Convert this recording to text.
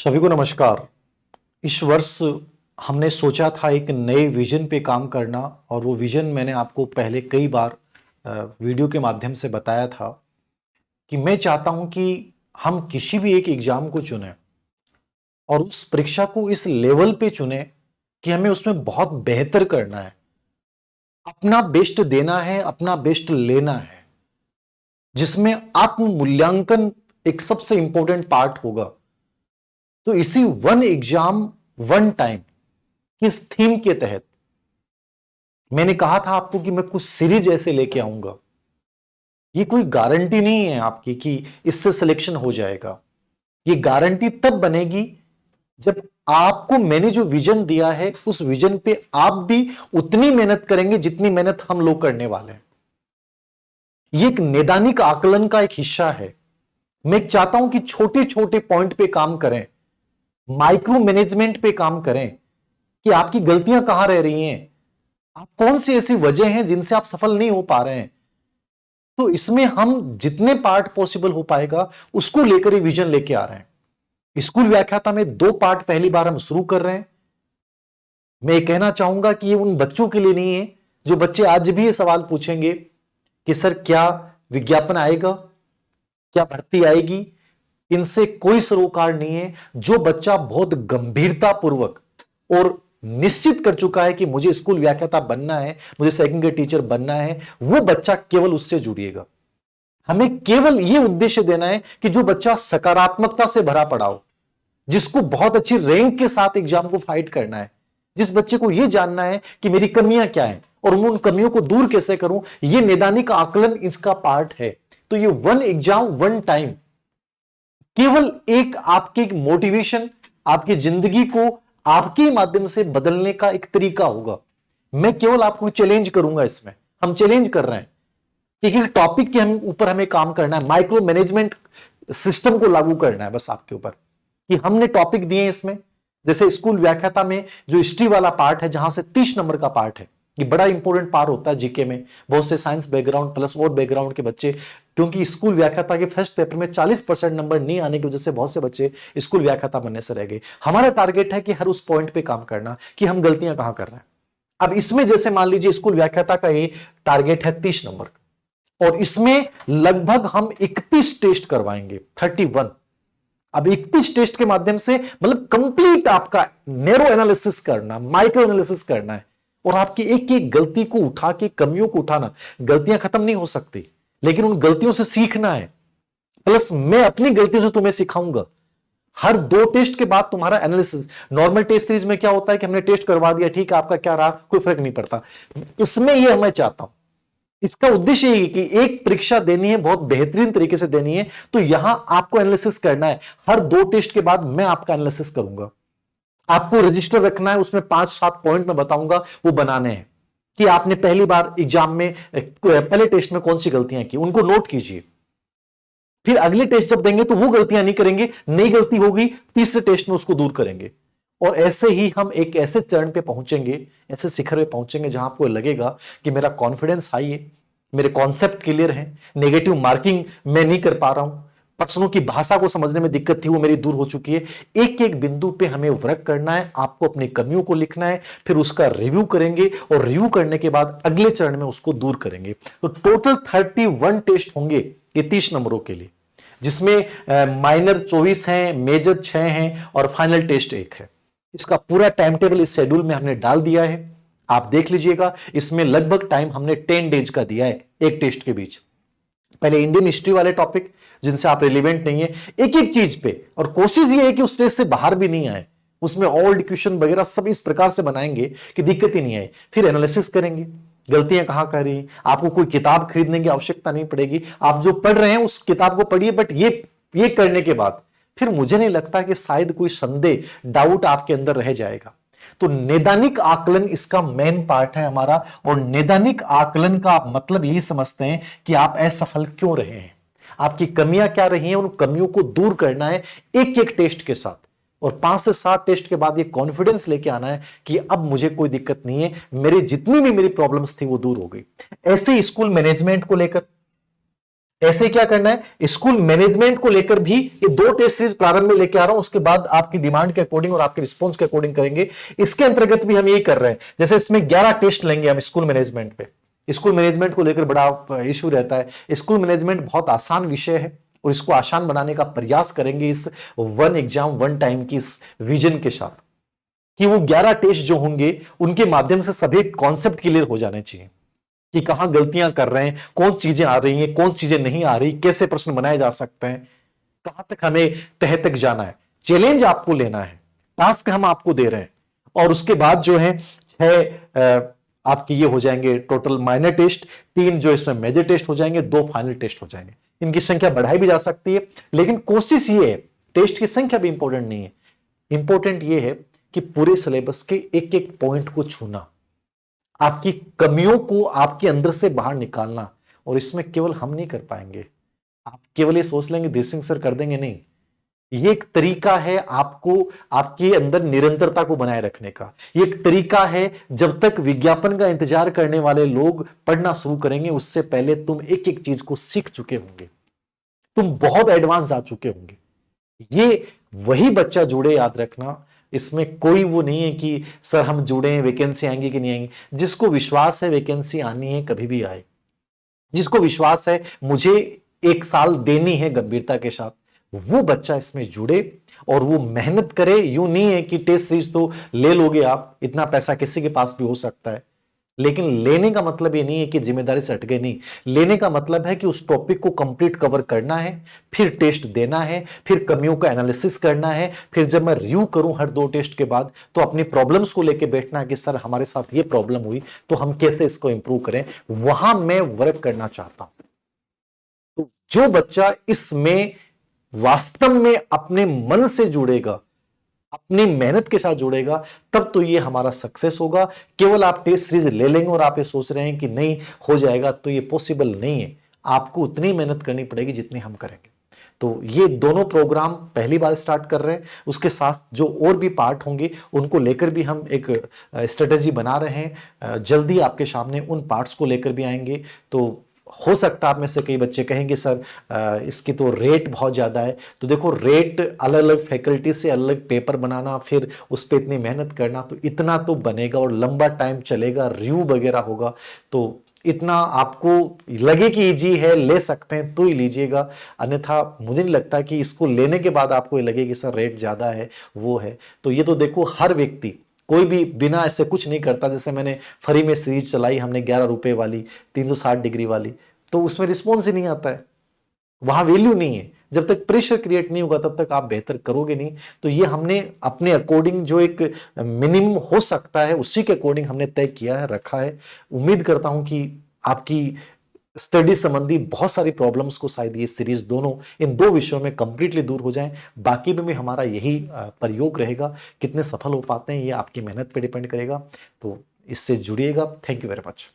सभी को नमस्कार। इस वर्ष हमने सोचा था एक नए विजन पे काम करना, और वो विजन मैंने आपको पहले कई बार वीडियो के माध्यम से बताया था कि मैं चाहता हूं कि हम किसी भी एक एग्जाम को चुनें और उस परीक्षा को इस लेवल पे चुनें कि हमें उसमें बहुत बेहतर करना है, अपना बेस्ट देना है, अपना बेस्ट लेना है, जिसमें आत्म मूल्यांकन एक सबसे इंपॉर्टेंट पार्ट होगा। तो इसी वन एग्जाम वन टाइम किस थीम के तहत मैंने कहा था आपको कि मैं कुछ सीरीज ऐसे लेके आऊंगा। ये कोई गारंटी नहीं है आपकी कि इससे सिलेक्शन हो जाएगा। ये गारंटी तब बनेगी जब आपको मैंने जो विजन दिया है उस विजन पे आप भी उतनी मेहनत करेंगे जितनी मेहनत हम लोग करने वाले हैं। ये एक नैदानिक आकलन का एक हिस्सा है। मैं चाहता हूं कि छोटे छोटे पॉइंट पे काम करें, माइक्रो मैनेजमेंट पे काम करें कि आपकी गलतियां कहां रह रही हैं, आप कौन सी ऐसी वजह हैं जिनसे आप सफल नहीं हो पा रहे हैं। तो इसमें हम जितने पार्ट पॉसिबल हो पाएगा उसको लेकर ये विजन लेके आ रहे हैं। स्कूल व्याख्याता में 2 पार्ट पहली बार हम शुरू कर रहे हैं। मैं ये कहना चाहूंगा कि ये उन बच्चों के लिए नहीं है जो बच्चे आज भी ये सवाल पूछेंगे कि सर क्या विज्ञापन आएगा, क्या भर्ती आएगी। इनसे कोई सरोकार नहीं है। जो बच्चा बहुत गंभीरता पूर्वक और निश्चित कर चुका है कि मुझे स्कूल व्याख्याता बनना है, मुझे सेकंड ग्रेड टीचर बनना है, वो बच्चा केवल उससे जुड़िएगा। हमें केवल यह उद्देश्य देना है कि जो बच्चा सकारात्मकता से भरा पड़ा हो, जिसको बहुत अच्छी रैंक के साथ एग्जाम को फाइट करना है, जिस बच्चे को यह जानना है कि मेरी कमियां क्या हैं और मैं उन कमियों को दूर कैसे करूं, यह नैदानिक आकलन इसका पार्ट है। तो ये वन एग्जाम वन टाइम केवल एक आपके मोटिवेशन, आपकी जिंदगी को आपके माध्यम से बदलने का एक तरीका होगा। मैं केवल आपको चैलेंज करूंगा। इसमें हम चैलेंज कर रहे हैं कि एक टॉपिक के हम ऊपर हमें काम करना है, माइक्रो मैनेजमेंट सिस्टम को लागू करना है बस आपके ऊपर। कि हमने टॉपिक दिए इसमें, जैसे स्कूल व्याख्याता में जो हिस्ट्री वाला पार्ट है, जहां से 30 नंबर का पार्ट है, ये बड़ा इंपॉर्टेंट पार्ट होता है जीके में। बहुत से साइंस बैकग्राउंड प्लस और बैकग्राउंड के बच्चे, क्योंकि स्कूल व्याख्याता के फर्स्ट पेपर में 40% नंबर नहीं आने की वजह से बहुत से बच्चे स्कूल व्याख्याता बनने से रह गए। हमारा टारगेट है कि हर उस पॉइंट पे काम करना कि हम गलतियां कहां कर रहे हैं। अब इसमें जैसे मान लीजिए स्कूल व्याख्याता का ये टारगेट है 30 नंबर का, और इसमें लगभग हम 31 टेस्ट करवाएंगे, 31। अब 31 टेस्ट के माध्यम से मतलब कंप्लीट आपका नैरो एनालिसिस करना, माइक्रो एनालिसिस करना है, और आपकी एक एक गलती को उठा के, कमियों को उठाना। गलतियां खत्म नहीं हो सकती, लेकिन उन गलतियों से सीखना है। प्लस मैं अपनी गलतियों से तुम्हें सिखाऊंगा। हर 2 टेस्ट के बाद तुम्हारा एनालिसिस। नॉर्मल टेस्ट सीरीज में क्या होता है कि हमने टेस्ट करवा दिया, ठीक है, आपका क्या रहा, कोई फर्क नहीं पड़ता। इसमें यह मैं चाहता हूं, इसका उद्देश्य यही कि एक परीक्षा देनी है, बहुत बेहतरीन तरीके से देनी है, तो यहां आपको एनालिसिस करना है। हर 2 टेस्ट के बाद मैं आपका एनालिसिस करूंगा। आपको रजिस्टर रखना है, उसमें 5-7 पॉइंट मैं बताऊंगा, वो बनाने हैं कि आपने पहली बार एग्जाम में पहले टेस्ट में कौन सी गलतियां की, उनको नोट कीजिए। फिर अगले टेस्ट जब देंगे तो वो गलतियां नहीं करेंगे, नई गलती होगी तीसरे टेस्ट में उसको दूर करेंगे। और ऐसे ही हम एक ऐसे चरण पे पहुंचेंगे, ऐसे शिखर पे पहुंचेंगे जहां आपको लगेगा कि मेरा कॉन्फिडेंस हाई है, मेरे कॉन्सेप्ट क्लियर है, नेगेटिव मार्किंग मैं नहीं कर पा रहा हूं, प्रश्नों की भाषा को समझने में दिक्कत थी वो मेरी दूर हो चुकी है। एक एक बिंदु पे हमें वर्क करना है, आपको अपनी कमियों को लिखना है, फिर उसका रिव्यू करेंगे, और रिव्यू करने के बाद अगले चरण में उसको दूर करेंगे। तो टोटल 31 टेस्ट होंगे ये 30 नंबरों के लिए, जिसमें माइनर 24 हैं, मेजर 6 हैं और फाइनल टेस्ट 1 है। इसका पूरा टाइम टेबल इस शेड्यूल में हमने डाल दिया है, आप देख लीजिएगा। इसमें लगभग टाइम हमने 10 डेज का दिया है एक टेस्ट के बीच। पहले इंडियन हिस्ट्री वाले टॉपिक जिनसे आप रिलेवेंट नहीं है, एक एक चीज पे, और कोशिश ये है कि उस स्टेज से बाहर भी नहीं आए। उसमें ओल्ड क्वेश्चन वगैरह सब इस प्रकार से बनाएंगे कि दिक्कत ही नहीं आए। फिर एनालिसिस करेंगे, गलतियां कहां कर रही। आपको कोई किताब खरीदने की आवश्यकता नहीं पड़ेगी, आप जो पढ़ रहे हैं उस किताब को पढ़िए। बट ये करने के बाद फिर मुझे नहीं लगता कि शायद कोई संदेह, डाउट आपके अंदर रह जाएगा। तो नैदानिक आकलन इसका मेन पार्ट है हमारा। और नैदानिक आकलन का मतलब यही समझते हैं कि आप असफल क्यों रहे हैं, आपकी कमियां क्या रही हैं, उन कमियों को दूर करना है एक एक टेस्ट के साथ। और 5 से 7 टेस्ट के बाद ये कॉन्फिडेंस लेके आना है कि अब मुझे कोई दिक्कत नहीं है, मेरी जितनी भी मेरी प्रॉब्लम्स थी वो दूर हो गई। ऐसे स्कूल मैनेजमेंट को लेकर, ऐसे क्या करना है, स्कूल मैनेजमेंट को लेकर भी ये 2 टेस्ट सीरीज प्रारंभ में लेके आ रहा हूं, उसके बाद आपकी डिमांड के अकॉर्डिंग और आपके रिस्पॉन्स के अकॉर्डिंग करेंगे। इसके अंतर्गत भी हम यही कर रहे हैं, जैसे इसमें 11 टेस्ट लेंगे हम स्कूल मैनेजमेंट पे। स्कूल मैनेजमेंट को लेकर बड़ा इशू रहता है। स्कूल मैनेजमेंट बहुत आसान विषय है और इसको आसान बनाने का प्रयास करेंगे इस वन एग्जाम वन टाइम की इस विजन के साथ, कि वो 11 टेस्ट जो होंगे उनके माध्यम से सभी कॉन्सेप्ट क्लियर हो जाने चाहिए कि कहां गलतियां कर रहे हैं, कौन चीजें आ रही हैं, कौन चीजें नहीं आ रही, कैसे प्रश्न बनाए जा सकते हैं, कहां तक हमें तह तक जाना है। चैलेंज आपको लेना है, टास्क हम आपको दे रहे हैं। और उसके बाद जो है 6 आपके ये हो जाएंगे टोटल माइनर टेस्ट, 3 जो इसमें मेजर टेस्ट हो जाएंगे, 2 फाइनल टेस्ट हो जाएंगे। इनकी संख्या बढ़ाई भी जा सकती है, लेकिन कोशिश ये है, टेस्ट की संख्या भी इंपॉर्टेंट नहीं है। इंपॉर्टेंट ये है कि पूरे सिलेबस के एक एक पॉइंट को छूना, आपकी कमियों को आपके अंदर से बाहर निकालना। और इसमें केवल हम नहीं कर पाएंगे, आप केवल ये सोच लेंगे देव सिंह सर कर देंगे, नहीं। ये एक तरीका है आपको आपके अंदर निरंतरता को बनाए रखने का। ये एक तरीका है, जब तक विज्ञापन का इंतजार करने वाले लोग पढ़ना शुरू करेंगे उससे पहले तुम एक एक चीज को सीख चुके होंगे, तुम बहुत एडवांस आ चुके होंगे। ये वही बच्चा जुड़े, याद रखना। इसमें कोई वो नहीं है कि सर हम जुड़े हैं वैकेंसी आएंगी कि नहीं आएंगी। जिसको विश्वास है वैकेंसी आनी है, कभी भी आए, जिसको विश्वास है मुझे 1 साल देनी है गंभीरता के साथ, वो बच्चा इसमें जुड़े और वो मेहनत करे। यूं नहीं है कि टेस्ट सीरीज तो ले लोगे आप, इतना पैसा किसी के पास भी हो सकता है, लेकिन लेने का मतलब ये नहीं है कि जिम्मेदारी से हट गए, नहीं। लेने का मतलब है कि उस टॉपिक को कंप्लीट कवर करना है, फिर टेस्ट देना है, फिर कमियों का एनालिसिस करना है, फिर जब मैं रिव्यू करूं हर 2 टेस्ट के बाद तो अपनी प्रॉब्लम्स को लेकर बैठना है कि सर हमारे साथ ये प्रॉब्लम हुई तो हम कैसे इसको इंप्रूव करें। वहां मैं वर्क करना चाहता हूं। तो जो बच्चा इसमें वास्तव में अपने मन से जुड़ेगा, अपनी मेहनत के साथ जुड़ेगा, तब तो ये हमारा सक्सेस होगा। केवल आप टेस्ट सीरीज ले लेंगे और आप ये सोच रहे हैं कि नहीं हो जाएगा, तो ये पॉसिबल नहीं है। आपको उतनी मेहनत करनी पड़ेगी जितनी हम करेंगे। तो ये दोनों प्रोग्राम पहली बार स्टार्ट कर रहे हैं, उसके साथ जो और भी पार्ट होंगे उनको लेकर भी हम एक स्ट्रेटेजी बना रहे हैं। जल्दी आपके सामने उन पार्ट्स को लेकर भी आएंगे। तो हो सकता है आप में से कई बच्चे कहेंगे सर इसकी तो रेट बहुत ज़्यादा है। तो देखो, रेट अलग अलग फैकल्टी से अलग अलग पेपर बनाना, फिर उस पर इतनी मेहनत करना, तो इतना तो बनेगा और लंबा टाइम चलेगा, रिव्यू वगैरह होगा। तो इतना आपको लगे कि इजी है, ले सकते हैं तो ही लीजिएगा, अन्यथा मुझे नहीं लगता कि इसको लेने के बाद आपको ये लगे कि सर रेट ज़्यादा है, वो है। तो ये तो देखो, हर व्यक्ति कोई भी बिना ऐसे कुछ नहीं करता। जैसे मैंने फ्री में सीरीज चलाई हमने 11 रुपए वाली, 360 डिग्री वाली, तो उसमें रिस्पॉन्स ही नहीं आता है, वहां वैल्यू नहीं है। जब तक प्रेशर क्रिएट नहीं होगा तब तक आप बेहतर करोगे नहीं। तो ये हमने अपने अकॉर्डिंग जो एक मिनिमम हो सकता है उसी के अकॉर्डिंग हमने तय किया है, रखा है। उम्मीद करता हूं कि आपकी स्टडी संबंधी बहुत सारी प्रॉब्लम्स को शायद ये सीरीज दोनों इन 2 विषयों में कंप्लीटली दूर हो जाएं। बाकी में भी हमारा यही प्रयोग रहेगा। कितने सफल हो पाते हैं ये आपकी मेहनत पे डिपेंड करेगा। तो इससे जुड़िएगा। Thank you very much.